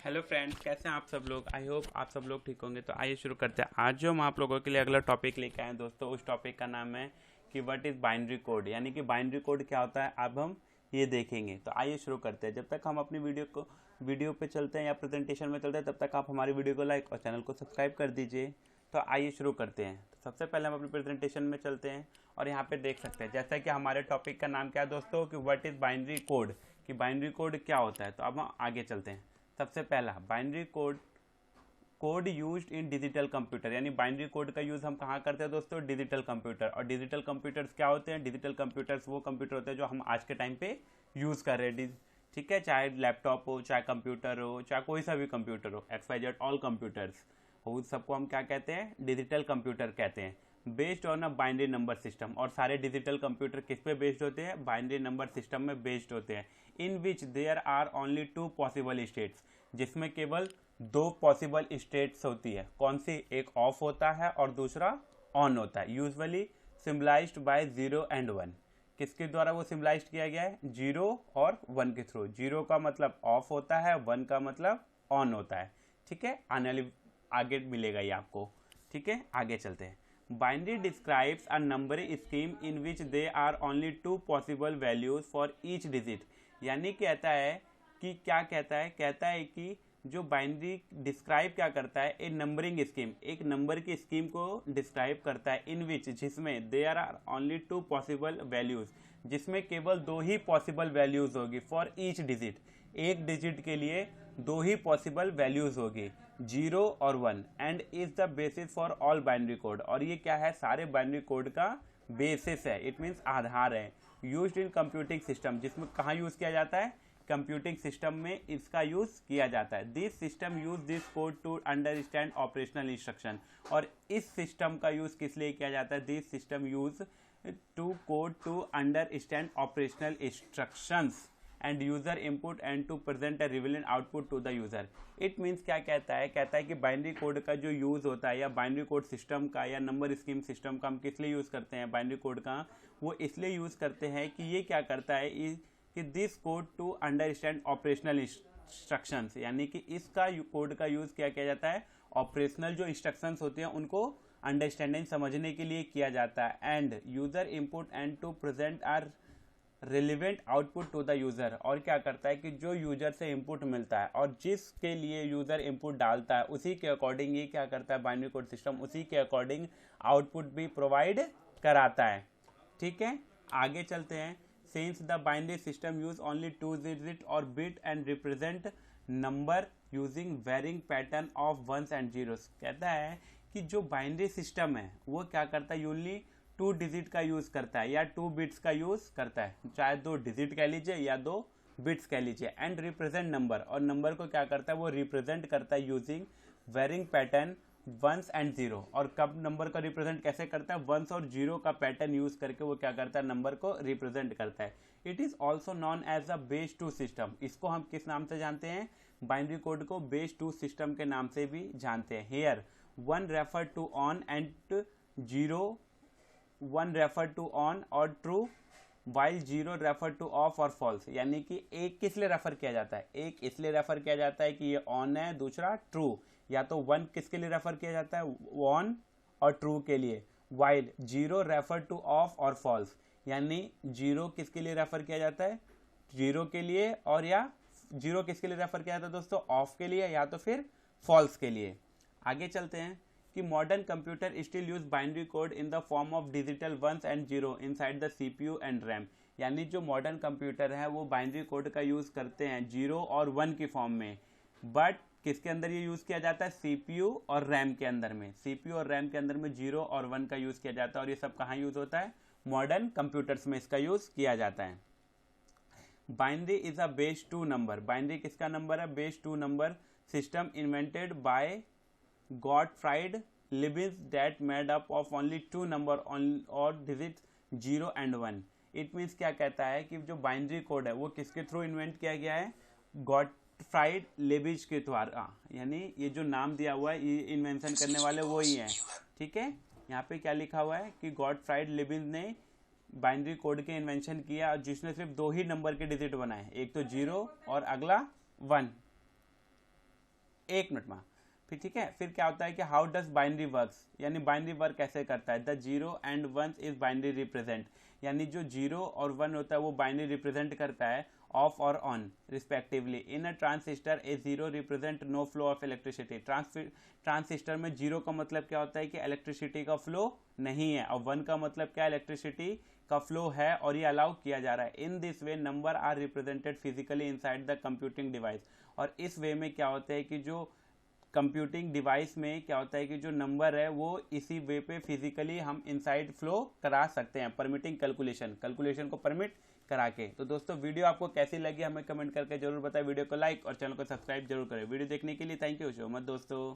Hello friends, कैसे हैं आप सब लोग। आई होप आप सब लोग ठीक होंगे। तो आइए शुरू करते हैं। आज जो हम आप लोगों के लिए अगला टॉपिक लेके आए हैं दोस्तों, उस टॉपिक का नाम है कि व्हाट इज़ बाइनरी कोड, यानी कि बाइनरी कोड क्या होता है अब हम ये देखेंगे। तो आइए शुरू करते हैं। जब तक हम अपनी वीडियो पे चलते हैं या प्रेजेंटेशन में चलते हैं, तब तक आप हमारी वीडियो को लाइक और चैनल को सब्सक्राइब कर दीजिए। तो आइए शुरू करते हैं। तो सबसे पहले हम अपनी प्रेजेंटेशन में चलते हैं और यहाँ पे देख सकते हैं जैसा कि हमारे टॉपिक का नाम क्या है दोस्तों, कि व्हाट इज़ बाइनरी कोड, कि बाइनरी कोड क्या होता है। तो अब हम आगे चलते हैं। सबसे पहला binary code used in digital computer, यानी बाइनरी कोड का यूज़ हम कहाँ करते हैं दोस्तों, डिजिटल कंप्यूटर। और डिजिटल कंप्यूटर्स क्या होते हैं, डिजिटल कंप्यूटर्स वो कंप्यूटर होते हैं जो हम आज के टाइम पे यूज़ कर रहे हैं। ठीक है, चाहे लैपटॉप हो, चाहे कंप्यूटर हो, चाहे कोई सा भी कंप्यूटर हो, XYZ ऑल कंप्यूटर्स, उस सबको हम क्या कहते हैं, डिजिटल कंप्यूटर कहते हैं। Based on a binary number system, और सारे डिजिटल कंप्यूटर किस पे बेस्ड होते हैं, बाइनरी नंबर सिस्टम में बेस्ड होते हैं। In which there are only 2 possible states, जिसमें केवल 2 पॉसिबल स्टेट्स होती है। कौन सी, एक ऑफ होता है और दूसरा ऑन होता है। Usually symbolized by 0 and 1। किसके द्वारा वो सिम्बलाइज किया गया है, 0 और 1 के थ्रू। 0 का मतलब ऑफ होता है, 1 का मतलब ऑन होता है। ठीक है, आने वाली आगे मिलेगा ये आपको। ठीक है, आगे चलते हैं। Binary describes a numbering scheme in which they are only 2 possible values for each digit, यानी कहता है कि क्या कहता है कि जो बाइनरी डिस्क्राइब क्या करता है, ए नंबरिंग स्कीम, एक नंबर की स्कीम को डिस्क्राइब करता है। इन विच, जिसमें there are only 2 possible values, जिसमें केवल 2 ही पॉसिबल वैल्यूज होगी फॉर ईच डिजिट, एक डिजिट के लिए 2 ही पॉसिबल वैल्यूज होगी, 0 और 1, and is the basis for all binary code. और ये क्या है, सारे बाइनरी कोड का बेसिस है, इट मीन्स आधार है। यूज्ड इन कंप्यूटिंग सिस्टम, जिसमें कहाँ यूज किया जाता है, कंप्यूटिंग सिस्टम में इसका यूज किया जाता है। This system use this code to understand operational instruction, और इस सिस्टम का यूज किस लिए किया जाता है, this system use to code to understand operational instructions and user input and to present a relevant output to the user. It means क्या कहता है कि बाइनरी कोड का जो यूज होता है, या बाइनरी कोड सिस्टम का, या नंबर स्कीम सिस्टम का हम किस लिए यूज करते हैं बाइनरी कोड का, वो इसलिए यूज करते हैं कि ये क्या करता है कि this code to understand operational instructions, यानी कि इसका कोड का यूज क्या किया जाता है, ऑपरेशनल जो इंस्ट्रक्शंस होते हैं उनको अंडरस्टैंडिंग समझने के लिए किया जाता है। And user input and to present are relevant output to the user, और क्या करता है कि जो यूजर से इनपुट मिलता है और जिसके लिए यूजर इनपुट डालता है, उसी के अकॉर्डिंग ये क्या करता है बाइनरी कोड सिस्टम, उसी के अकॉर्डिंग आउटपुट भी प्रोवाइड कराता है। ठीक है, आगे चलते हैं। Since the binary system use only 2 digit or bit and represent number using varying pattern of ones and zeros, कहता है कि जो बाइनरी सिस्टम है वो क्या करता है, यूनली 2 डिजिट का यूज करता है या 2 बिट्स का यूज करता है, चाहे 2 डिजिट कह लीजिए या 2 बिट्स कह लीजिए। एंड रिप्रेजेंट नंबर, और नंबर को क्या करता है, वो रिप्रेजेंट करता है using varying pattern ones and zero. और कब नंबर का रिप्रेजेंट कैसे करता है, वंस और जीरो का पैटर्न यूज करके वो क्या करता है, नंबर को रिप्रेजेंट करता है। It is also known as a base 2 system, इसको हम किस नाम से जानते हैं, बाइनरी कोड को बेस 2 सिस्टम के नाम से भी जानते हैं। Here 1 refer to on and 1 refer to on or true, while 0 refer to off or false, यानी कि एक किस लिए रेफर किया जाता है, एक इसलिए रेफर किया जाता है कि ये ऑन है, दूसरा ट्रू। या तो 1 किसके लिए रेफर किया जाता है, ऑन और ट्रू के लिए, while 0 refer to off or false, यानी 0 किसके लिए रेफर किया जाता है, 0 के लिए, और या 0 किसके लिए रेफर किया जाता है दोस्तों, ऑफ के लिए या तो फिर फॉल्स के लिए। आगे चलते हैं कि modern computer still use binary code in the form of digital ones and zero inside the CPU and RAM, यानी जो मॉडर्न कंप्यूटर है वो बाइनरी कोड का यूज करते हैं 0 और 1 की फॉर्म में, बट किसके अंदर ये यूज किया जाता है, सीपीयू और रैम के अंदर में। सीपीयू और रैम के अंदर में 0 और 1 का यूज किया जाता है, और ये सब कहाँ यूज होता है, मॉडर्न कंप्यूटर्स में इसका यूज किया जाता है। Binary is a base 2 number, binary किसका नंबर है, base 2 number system invented by Gottfried Leibniz that made up of only 2 number or digits 0 and 1। It means क्या कहता है कि जो बाइनरी कोड है वो किसके थ्रू इन्वेंट किया गया है, गॉटफ्राइड लेबिज के द्वारा, यानी ये जो नाम दिया हुआ है ये इन्वेंशन करने वाले वो ही हैं। ठीक है, यहाँ पे क्या लिखा हुआ है कि गॉटफ्राइड लेबिज ने बाइनरी कोड के इन्वेंशन किया, जिसने सिर्फ 2 ही नंबर के डिजिट बनाए, एक तो 0 और अगला 1। 1 मिनट में। फिर ठीक है, फिर क्या होता है कि हाउ डज बाइनरी वर्क्स, यानी बाइनरी वर्क कैसे करता है। The 0 and 1 is binary represent, यानी जो 0 और 1 होता है वो बाइनरी रिप्रेजेंट करता है ऑफ और on respectively. In a transistor a 0 represent no flow of electricity. Transistor में 0 का मतलब क्या होता है कि इलेक्ट्रिसिटी का फ्लो नहीं है, और 1 का मतलब क्या, इलेक्ट्रिसिटी का फ्लो है और ये अलाउ किया जा रहा है। In this way number are represented physically inside the computing device. और इस वे में क्या होता है कि जो कंप्यूटिंग डिवाइस में क्या होता है कि जो नंबर है वो इसी वे पे फिजिकली हम इनसाइड फ्लो करा सकते हैं, परमिटिंग कैलकुलेशन को परमिट करा के। तो दोस्तों वीडियो आपको कैसी लगी हमें कमेंट करके जरूर बताएं। वीडियो को लाइक और चैनल को सब्सक्राइब जरूर करें। वीडियो देखने के लिए थैंक यू सो मच दोस्तों।